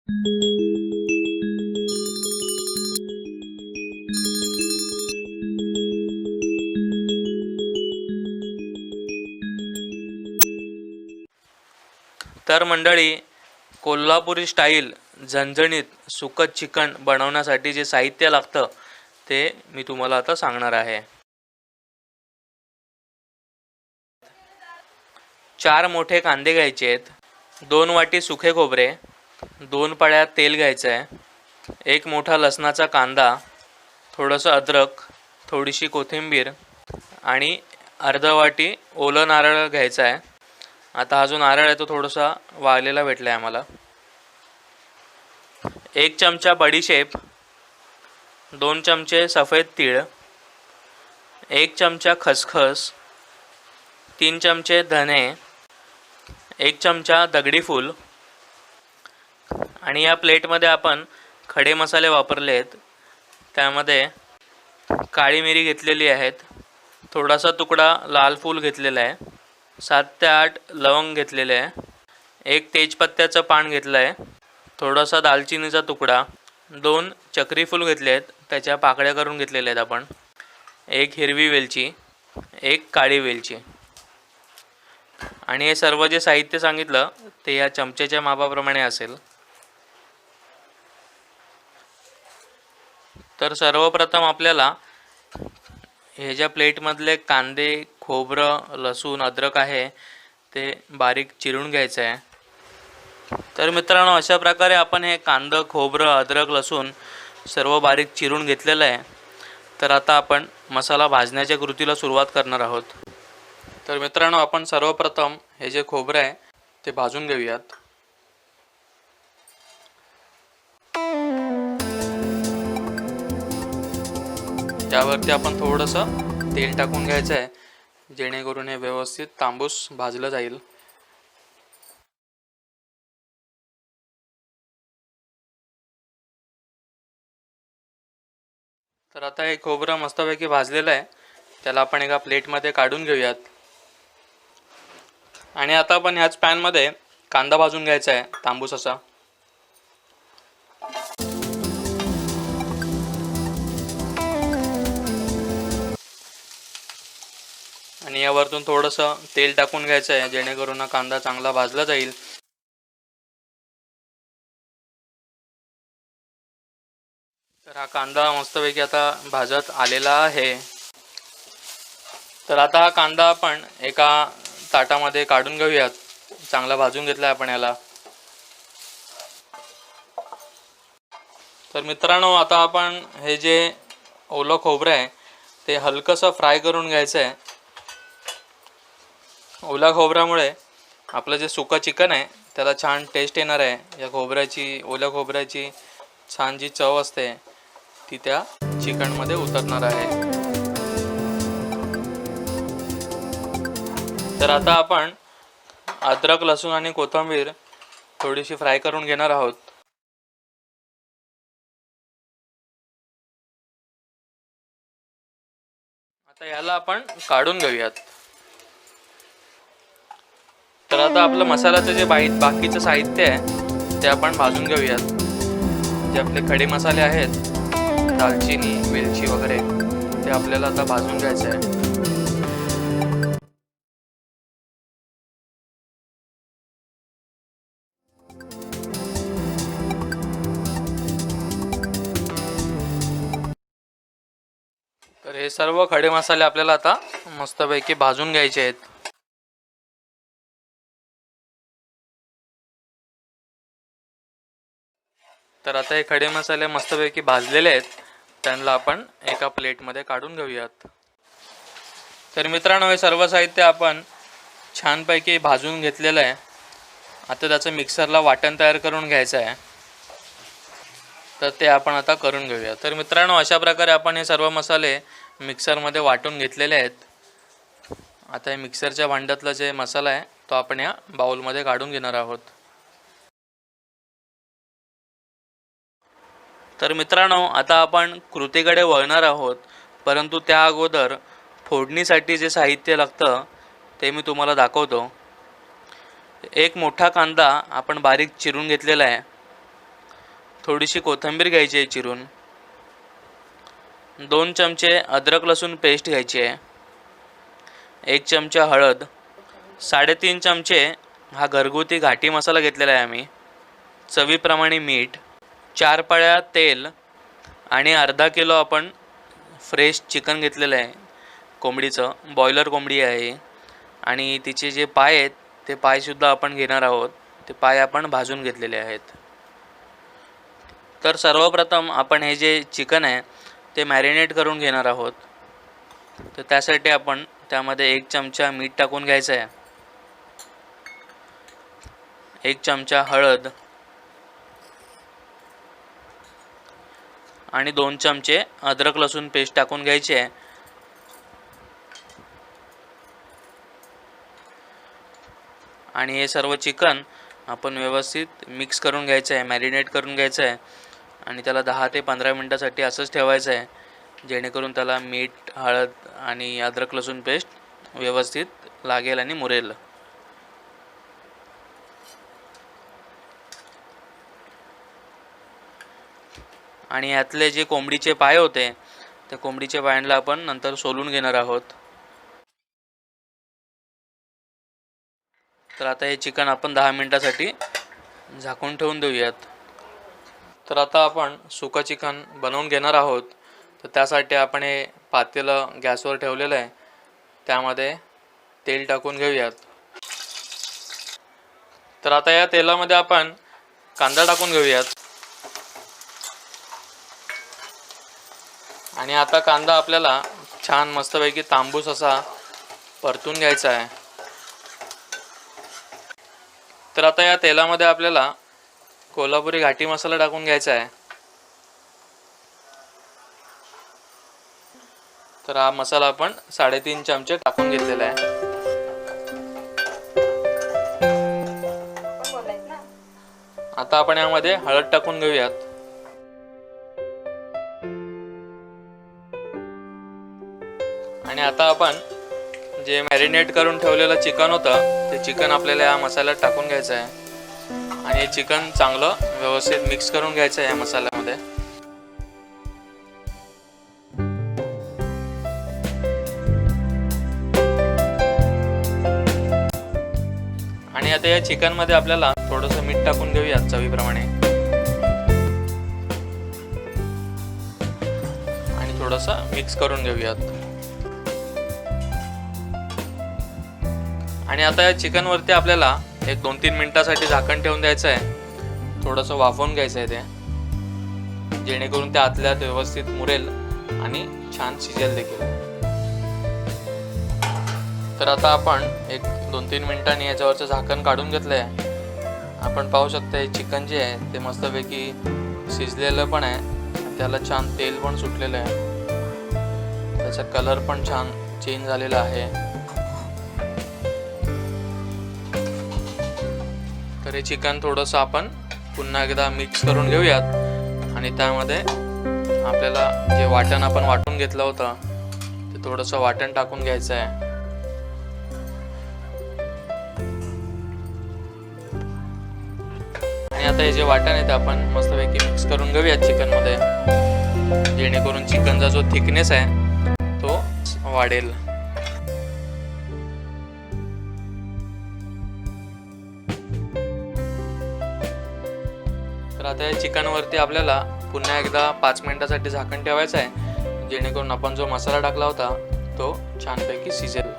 तर मंडळी, कोल्हापुरी स्टाईल झणझणीत सुकं चिकन बनवण्यासाठी जे साहित्य लागतं ते मी तुम्हाला आता सांगणार आहे. 4 मोठे कांदे घ्यायचे आहेत, 2 वाटी सुखे खोबरे, 2 पळ्या तेल घ्यायचं आहे, 1 मोठा लसणाचा कांदा, थोडंसं अद्रक, थोडीशी कोथिंबीर आणि अर्धा वाटी ओलं नारळ घ्यायचं आहे. आता हा जो नारळ आहे तो थोडासा वाळलेला भेटला आहे आम्हाला. 1 चमचा बडीशेप, 2 चमचे सफेद तीळ, 1 चमचा खसखस, 3 चमचे धने, 1 चमचा दगडी फूल आणि या प्लेटमध्ये आपण खडे मसाले वापरले आहेत. त्यामध्ये काळी मिरी घेतलेली आहेत, थोडासा तुकडा लाल फूल घेतलेला आहे, 7 ते 8 लवंग घेतलेले आहे, 1 तेजपत्त्याचं पान घेतलं आहे, थोडासा दालचिनीचा तुकडा, 2 चक्री फूल घेतले आहेत, त्याच्या पाकळ्या करून घेतलेल्या आहेत आपण, 1 हिरवी वेलची, 1 काळी वेलची. आणि हे सर्व जे साहित्य सांगितलं ते या चमच्याच्या मापाप्रमाणे असेल. तर सर्वप्रथम आपल्याला हे ज्या प्लेटमधले कांदे, खोबरं, लसूण, अद्रक आहे ते बारीक चिरून घ्यायचं आहे. तर मित्रांनो, अशा प्रकारे आपण हे कांदा, खोबरं, अद्रक, लसूण सर्व बारीक चिरून घेतलेलं आहे. तर आता आपण मसाला भाजण्याच्या कृतीला सुरुवात करणार आहोत. तर मित्रांनो, आपण सर्वप्रथम हे जे खोबरं आहे ते भाजून घेऊयात. त्यावरती आपण थोडंसं तेल टाकून घ्यायचं आहे, जेणेकरून हे व्यवस्थित तांबूस भाजलं जाईल. तर आता हे खोबरं मस्तपैकी भाजलेलं आहे, त्याला आपण एका प्लेटमध्ये काढून घेऊयात. आणि आता आपण ह्याच पॅनमध्ये कांदा भाजून घ्यायचा आहे तांबूस असा. आणि यावरतून थोडंसं तेल टाकून घ्यायचं आहे, जेणेकरून हा कांदा चांगला भाजला जाईल. तर हा कांदा मस्तपैकी आता भाजत आलेला आहे. तर आता हा कांदा आपण एका ताटामध्ये काढून घेऊयात. चांगला भाजून घेतला आपण याला. तर मित्रांनो, आता आपण हे जे ओलं खोबरं आहे ते हलकंसं फ्राय करून घ्यायचं आहे. ओल्या खोबऱ्यामुळे आपलं जे सुकं चिकन आहे त्याला छान टेस्ट येणार आहे. या खोबऱ्याची, ओल्या खोबऱ्याची छान जी चव असते ती त्या चिकनमध्ये उतरणार आहे. तर आता आपण अद्रक, लसूण आणि कोथिंबीर थोडीशी फ्राय करून घेणार आहोत. आता याला आपण काढून घेऊयात. तर आता आपलं मसाल्याचं जे बाकीचं साहित्य आहे ते आपण भाजून घेऊयात. जे आपले खडे मसाले आहेत, दालचिनी, वेलची वगैरे, ते आपल्याला आता भाजून घ्यायचं आहे. तर हे सर्व खडे मसाले आपल्याला आता मस्तपैकी भाजून घ्यायचे आहेत. तर आता हे खडे मसाले मस्तपैकी भाजलेले आहेत, त्यांना आपण एका प्लेटमध्ये काढून घेऊयात. तर मित्रांनो, हे सर्व साहित्य आपण छानपैकी भाजून घेतलेलं आहे. आता त्याचं मिक्सरला वाटण तयार करून घ्यायचं आहे. तर ते आपण आता करून घेऊया. तर मित्रांनो, अशा प्रकारे आपण हे सर्व मसाले मिक्सरमध्ये वाटून घेतलेले आहेत. आता हे मिक्सरच्या भांड्यातला जे मसाला आहे तो आपण या बाउलमध्ये काढून घेणार आहोत. तर मित्रांनो, आता आपण कृतीकडे वळणार आहोत, परंतु त्या अगोदर फोडणीसाठी जे साहित्य लागतं ते मी तुम्हाला दाखवतो. 1 मोठा कांदा आपण बारीक चिरून घेतलेला आहे, थोडीशी कोथिंबीर घ्यायची आहे चिरून, 2 चमचे अद्रक लसूण पेस्ट घ्यायची आहे, 1 चमचा हळद, 3.5 चमचे हा घरगुती घाटी मसाला घेतलेला आहे आम्ही, चवीप्रमाणे मीठ, 4 पळ्या तेल आणि अर्धा किलो आपण फ्रेश चिकन घेतलेलं आहे कोंबडीचं, बॉयलर कोंबडी आहे आणि तिचे जे पाय आहेत ते पायसुद्धा आपण घेणार आहोत. ते पाय आपण भाजून घेतलेले आहेत. तर सर्वप्रथम आपण हे जे चिकन आहे ते मॅरिनेट करून घेणार आहोत. तर त्यासाठी आपण त्यामध्ये 1 चमचा मीठ टाकून घ्यायचं आहे, 1 चमचा हळद आणि 2 चमचे अद्रक लसूण पेस्ट टाकून घ्यायचे आहे. आणि हे सर्व चिकन आपण व्यवस्थित मिक्स करून घ्यायचं आहे, मॅरिनेट करून घ्यायचं आहे आणि त्याला 10 ते 15 मिनटासाठी असंच ठेवायचं आहे, जेणेकरून त्याला मीठ, हळद आणि अद्रक लसूण पेस्ट व्यवस्थित लागेल आणि मुरेल. आणि यातले जे कोंबडीचे पाय होते त्या कोंबडीच्या पायांना आपण नंतर सोलून घेणार आहोत. तर आता हे चिकन आपण 10 मिनटासाठी झाकून ठेवून देऊयात. तर आता आपण सुकं चिकन बनवून घेणार आहोत. तर त्यासाठी आपण हे पातेलं गॅसवर ठेवलेलं आहे, त्यामध्ये तेल टाकून घेऊयात. तर आता या तेलामध्ये आपण कांदा टाकून घेऊयात. आणि आता कांदा आपल्याला छान मस्तपैकी तांबूस असा परतून घ्यायचा आहे. तर आता या तेलामध्ये आपल्याला कोल्हापुरी घाटी मसाला टाकून घ्यायचा आहे. तर हा मसाला आपण 3.5 चमचे टाकून घेतलेला आहे. आता आपण यामध्ये हळद टाकून घेऊयात. आणि आता आपण जे मॅरिनेट करून ठेवलेलं चिकन होतं ते चिकन आपल्याला या मसाल्यात टाकून घ्यायचं आहे आणि हे चिकन चांगलं व्यवस्थित मिक्स करून घ्यायचं आहे या मसाल्यामध्ये. आणि आता या चिकनमध्ये आपल्याला थोडंसं मीठ टाकून घेऊयात चवीप्रमाणे आणि थोडंसं मिक्स करून घेऊयात. आणि आता या चिकनवरती आपल्याला एक 2-3 मिनिटासाठी झाकण ठेवून द्यायचं आहे, थोडंसं वाफवून घ्यायचं आहे ते, जेणेकरून ते आतल्यात व्यवस्थित मुरेल आणि छान शिजेल देखील. तर आता आपण एक 2-3 मिनिटांनी याच्यावरचं झाकण काढून घेतलं आहे. आपण पाहू शकता हे चिकन जे आहे ते मस्तपैकी शिजलेलं पण आहे, त्याला छान तेल पण सुटलेलं आहे, त्याचा कलर पण छान चेंज झालेला आहे. तर हे चिकन थोडंसं आपण पुन्हा एकदा मिक्स करून घेऊयात आणि त्यामध्ये आपल्याला जे वाटण आपण वाटून घेतलं होतं ते थोडंसं वाटण टाकून घ्यायचं आहे. आणि आता हे जे वाटण आहे ते आपण मस्तपैकी मिक्स करून घेऊयात चिकनमध्ये, जेणेकरून चिकनचा जो थिकनेस आहे तो वाढेल. तर आता या चिकनवरती आपल्याला पुन्हा एकदा 5 मिनिटासाठी झाकण ठेवायचं आहे, जेणेकरून आपण जो मसाला टाकला होता तो छानपैकी शिजेल.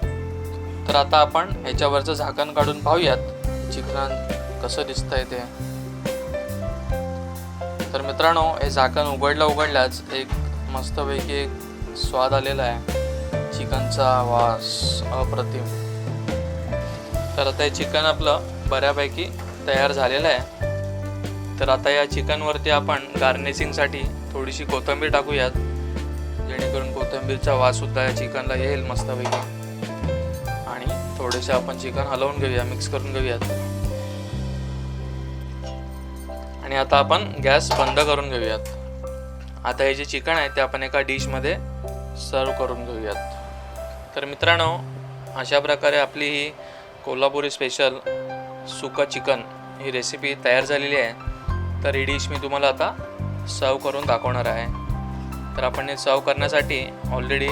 तर आता आपण ह्याच्यावरचं झाकण काढून पाहूयात चिकन कसं दिसतंय ते. तर मित्रांनो, हे झाकण उघडल्याच एक मस्तपैकी एक स्वाद आलेला आहे, चिकनचा वास अप्रतिम. तर आता हे चिकन आपलं बऱ्यापैकी तयार झालेलं आहे. तर आता या चिकनवरती आपण गार्निशिंगसाठी थोडीशी कोथिंबीर टाकूयात, जेणेकरून कोथिंबीरचा वाससुद्धा या चिकनला येईल मस्तपैकी. आणि थोडेसे आपण चिकन हलवून घेऊया, मिक्स करून घेऊयात. आणि आता आपण गॅस बंद करून घेऊयात. आता हे जे चिकन आहे ते आपण एका डिशमध्ये सर्व करून घेऊयात. तर मित्रांनो, अशा प्रकारे आपली ही कोल्हापुरी स्पेशल सुका चिकन ही रेसिपी तयार झालेली आहे. तर ही डिश मी तुम्हाला आता सर्व करून दाखवणार आहे. तर आपण हे सर्व करण्यासाठी ऑलरेडी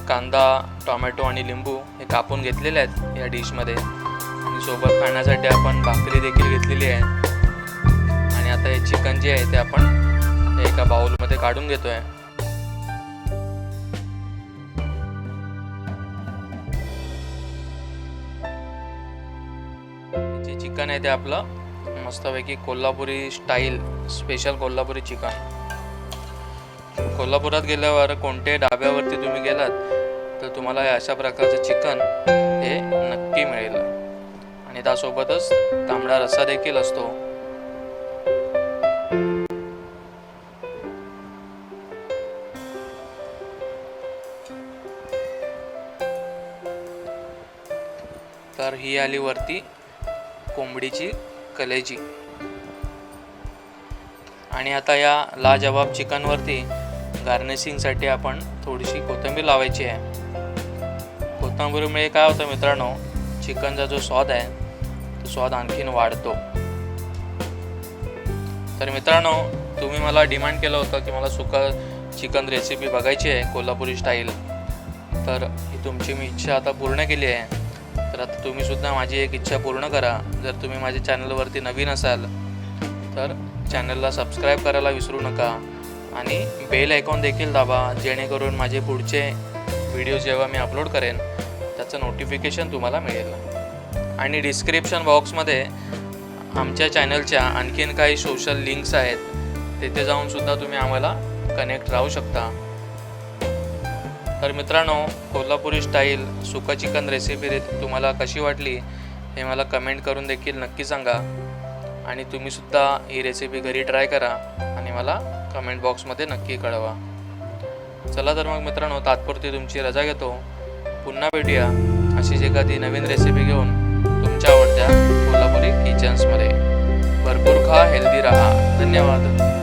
कांदा, टोमॅटो आणि लिंबू हे कापून घेतलेले आहेत या डिशमध्ये. आणि सोबत खाण्यासाठी आपण भाकरी देखील घेतलेली आहे. आणि आता हे चिकन जे आहे ते आपण एका बाउलमध्ये काढून घेतो आहे. जे चिकन आहे ते आपलं मस्तपैकी Kolhapuri style, special Kolhapuri chicken. कोल्हापुरात गेल्यावर कोणत्याही ढाब्यावरती तुम्ही गेलात तर तुम्हाला अशा प्रकारचं चिकन हे नक्की मिळेल. आणि त्यासोबतच तांबडा रस्सा देखील असतो. तर ही आली वरती कोंबडीची कलेजी. आणि आता या लाजवाब चिकनवरती गार्निशिंगसाठी आपण थोडीशी कोथिंबीर लावायची आहे. कोथिंबीरमुळे काय होतं मित्रांनो, चिकनचा जो स्वाद आहे तो स्वाद आणखीन वाढतो. तर मित्रांनो, तुम्ही मला डिमांड केलं होतं की मला सुकं चिकन रेसिपी बघायची आहे कोल्हापुरी स्टाईल. तर ही तुमची मी इच्छा आता पूर्ण केली आहे. तर आता तुम्हीसुद्धा माझी एक इच्छा पूर्ण करा. जर तुम्ही माझ्या चॅनलवरती नवीन असाल तर चॅनलला सबस्क्राईब करायला विसरू नका. आणि बेल आयकॉन देखील दाबा, जेणेकरून माझे पुढचे व्हिडिओ जेव्हा मी अपलोड करेन त्याचं नोटिफिकेशन तुम्हाला मिळेल. आणि डिस्क्रिप्शन बॉक्समध्ये आमच्या चॅनलच्या आणखीन काही सोशल लिंक्स आहेत, तिथे जाऊनसुद्धा तुम्ही आम्हाला कनेक्ट राहू शकता. तर मित्रांनो, कोल्हापुरी स्टाईल सुका चिकन रेसिपी तुम्हाला कशी वाटली हे मला कमेंट करून देखील नक्की सांगा. आणि तुम्हीसुद्धा ही रेसिपी घरी ट्राय करा आणि मला कमेंट बॉक्समध्ये नक्की कळवा. चला तर मग मित्रांनो, तात्पुरती तुमची रजा घेतो. पुन्हा भेटूया अशीच एखादी नवीन रेसिपी घेऊन तुमच्या आवडत्या कोल्हापुरी किचन्समध्ये. भरपूर खा, हेल्दी राहा. धन्यवाद.